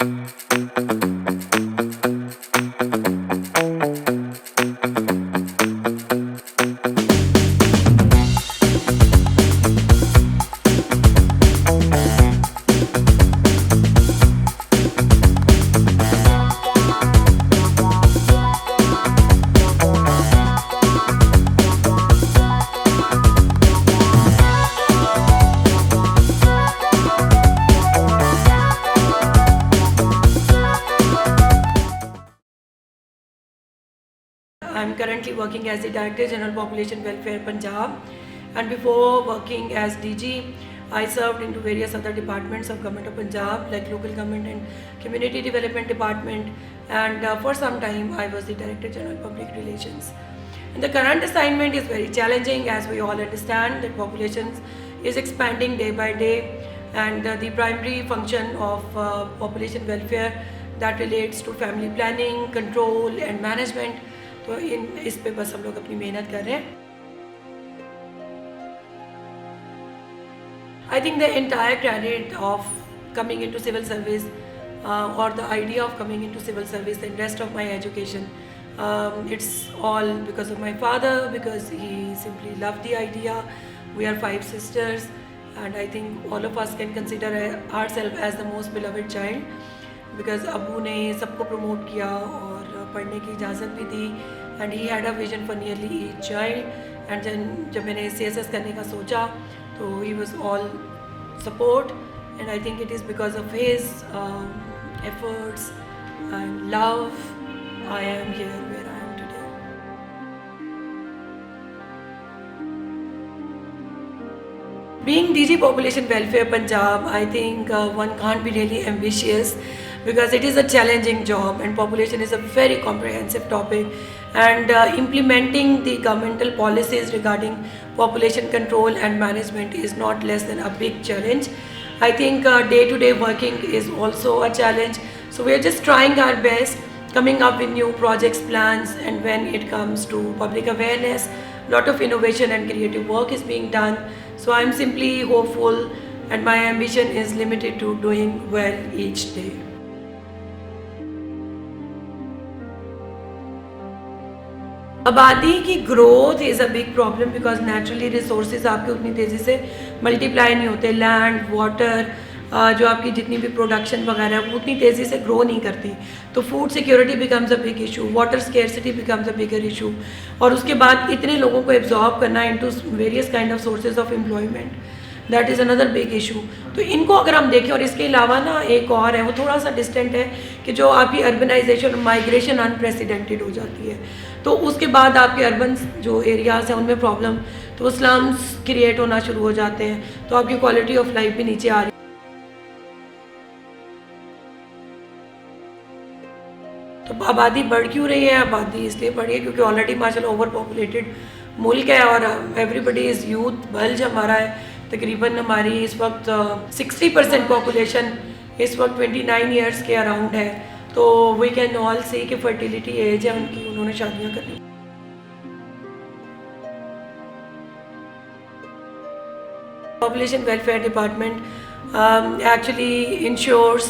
I'm currently working as the Director General Population Welfare Punjab, and before working as DG, I served into various other departments of Government of Punjab like Local Government and Community Development Department, and for some time I was the Director General Public Relations. And the current assignment is very challenging, as we all understand that population is expanding day by day, and the primary function of population welfare that relates to family planning, control and management. तो इस पे बस हम लोग अपनी मेहनत कर रहे हैं. I think the entire credit of coming into civil service or the idea of coming into civil service and rest of my education, it's all because of my father, because he simply loved the idea. We are 5 sisters, and I think all of us can consider ourselves as the most beloved child, because Abu ने सबको promote किया और पढ़ने की इजाज़त भी दी, and he had a vision for nearly each child. And then जब मैंने CSS करने का सोचा तो he was all support, and I think it is because of his efforts and love I am here where I am today. Being DG Population Welfare Punjab, I think one can't be really ambitious, because it is a challenging job and population is a very comprehensive topic, and implementing the governmental policies regarding population control and management is not less than a big challenge. I think day-to-day working is also a challenge, so we are just trying our best, coming up with new projects, plans, and when it comes to public awareness, lot of innovation and creative work is being done. So I am simply hopeful, and my ambition is limited to doing well each day. आबादी की growth is a big problem, because naturally resources आपके उतनी तेज़ी से multiply नहीं होते. Land, water, जो आपकी जितनी भी प्रोडक्शन वगैरह है वो उतनी तेज़ी से ग्रो नहीं करती. तो food security becomes a big issue, water scarcity becomes a bigger issue, और उसके बाद इतने लोगों को एब्जॉर्ब करना into various kind of sources of employment, that is another big issue. तो इनको अगर हम देखें, और इसके अलावा ना एक और है, वो थोड़ा सा डिस्टेंट है, कि जो आपकी अर्बनाइजेशन और माइग्रेशन अनप्रेसिडेंटेड हो जाती है, तो उसके बाद आपके अर्बन जो एरियाज़ हैं उनमें प्रॉब्लम, तो स्लम्स क्रिएट होना शुरू हो जाते हैं, तो आपकी क्वालिटी ऑफ लाइफ भी नीचे आ रही है. तो आबादी बढ़ क्यों रही है? आबादी इसलिए बढ़ी है क्योंकि ऑलरेडी माशाल्लाह ओवर पॉपुलेटेड मुल्क है, और एवरीबडी इज़ यूथ. बल्ज हमारा है, तकरीबन हमारी इस वक्त 60% पॉपुलेशन इस वक्त 29 ईयर्स के अराउंड है. तो वी कैन ऑल सी कि फर्टिलिटी एज है उनकी, उन्होंने शादियाँ करनी. Population Welfare Department actually ensures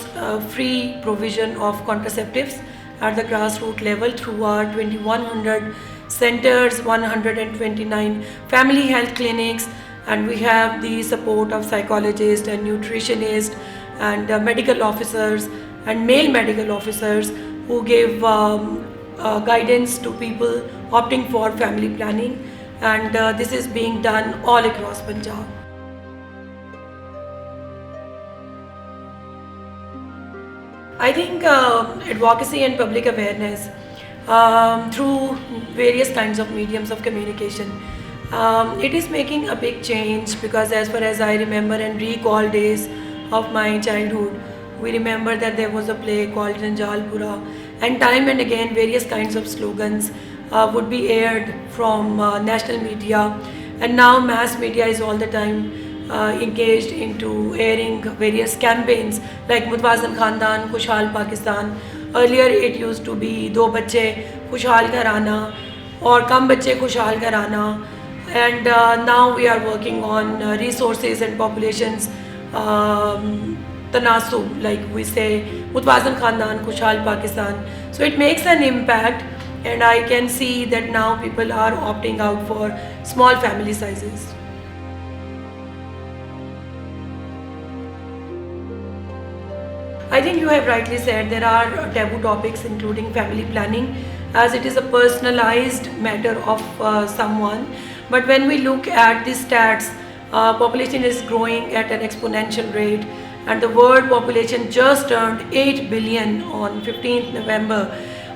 free provision of contraceptives at the grassroots level through our 2100 centers, 129 family health clinics, and we have the support of psychologists and nutritionists and medical officers and male medical officers who give guidance to people opting for family planning, and this is being done all across Punjab. I think advocacy and public awareness through various kinds of mediums of communication, it is making a big change, because as far as I remember and recall days of my childhood, we remember that there was a play called Janjalpura, and time and again various kinds of slogans would be aired from national media, and now mass media is all the time engaged into airing various campaigns like Mutwazan Khandan, Khushhal Pakistan. Earlier it used to be Do Bacche Khushhal Gharana or Kam Bacche Khushhal Gharana, and now we are working on resources and populations तनासुब, like we say मुतवाज़न ख़ानदान खुशहाल Pakistan. So it makes an impact, and I can see that now people are opting out for small family sizes. I think you have rightly said there are taboo topics including family planning, as it is a personalized matter of someone. But when we look at the stats, population is growing at an exponential rate, and the world population just turned 8 billion on 15th November.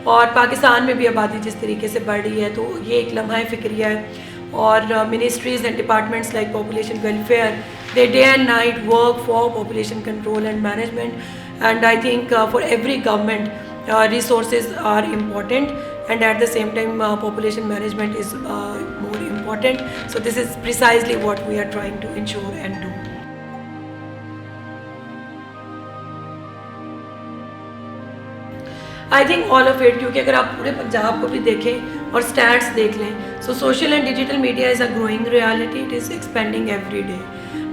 और पाकिस्तान में भी आबादी जिस तरीके से बढ़ रही है तो ये एक लम्हा फ़िक्रिया है. और ministries and departments like population welfare, they day and night work for population control and management. And I think for every government, resources are important, and at the same time population management is more important. So this is precisely what we are trying to ensure and do. I think all of it, क्योंकि अगर आप पूरे पंजाब को भी देखें और stats देख लें, so social and digital media is a growing reality, it is expanding every day.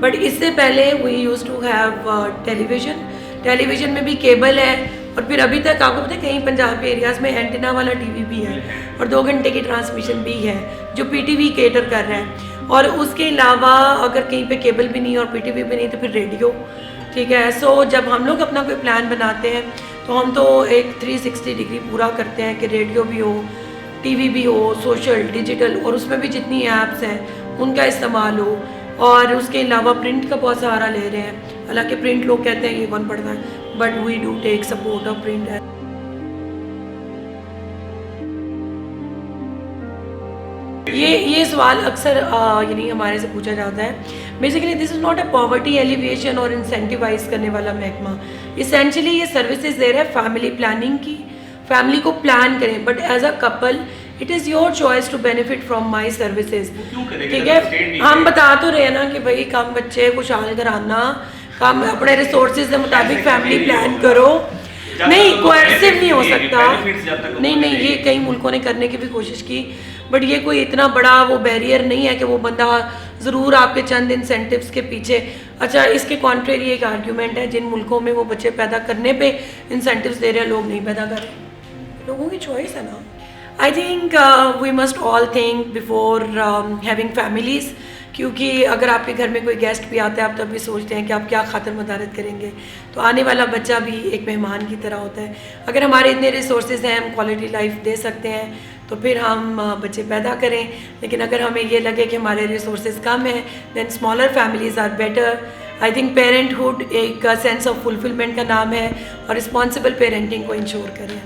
But इससे पहले we use to have television में भी केबल है, और फिर अभी तक आपको पता है कहीं पंजाब के एरियाज़ में एंटीना वाला टीवी भी है, और 2 घंटे की ट्रांसमिशन भी है जो पीटीवी केटर कर रहा है. और उसके अलावा अगर कहीं पे केबल भी नहीं और पीटीवी भी नहीं तो फिर रेडियो. ठीक है. सो जब हम लोग अपना कोई प्लान बनाते हैं तो हम तो एक 360 डिग्री पूरा करते हैं कि रेडियो भी हो, टीवी भी हो, सोशल, डिजिटल, और उसमें भी जितनी ऐप्स हैं उनका इस्तेमाल हो. और उसके अलावा प्रिंट का बहुत सहारा ले रहे हैं. हालांकि प्रिंट लोग कहते हैं ये कौन पढ़ता है, but we do take support of print. ये सवाल अक्सर यानी हमारे से पूछा जाता है. Basically this is not a poverty alleviation और इंसेंटिवाइज करने वाला महकमा. इसेंशली ये सर्विसेज दे रहा है फैमिली प्लानिंग की. फैमिली को प्लान करें, but as a couple it is your choice to benefit from my services. ठीक है. हम बता तो रहे हैं ना कि भाई कम बच्चे, खुशहाल घराना, कम अपने रिसोर्सेज के मुताबिक फैमिली प्लान करो. नहीं, कोएर्सिव नहीं हो सकता. नहीं, ये कई मुल्कों ने करने की भी कोशिश की, बट ये कोई इतना बड़ा वो बैरियर नहीं है कि वो बंदा ज़रूर आपके चंद इंसेंटिव्स के पीछे. अच्छा, इसके कॉन्ट्रेरी एक आर्ग्यूमेंट है, जिन मुल्कों में वो बच्चे पैदा करने पे इंसेंटिव्स दे रहे हैं, लोग नहीं पैदा कर रहे. लोगों की चॉइस है ना. I think we must all think before having families, क्योंकि अगर आपके घर में कोई गेस्ट भी आता है आप तब भी सोचते हैं कि आप क्या खातर मदारत करेंगे. तो आने वाला बच्चा भी एक मेहमान की तरह होता है. अगर हमारे इतने रिसोर्सेज हैं, हम क्वालिटी लाइफ दे सकते हैं, तो फिर हम बच्चे पैदा करें. लेकिन अगर हमें ये लगे कि हमारे रिसोर्सेज कम हैं, then smaller families are better. I think parenthood एक सेंस ऑफ फुलफिलमेंट का नाम है, और रिस्पॉन्सिबल पेरेंटिंग को इंश्योर करें.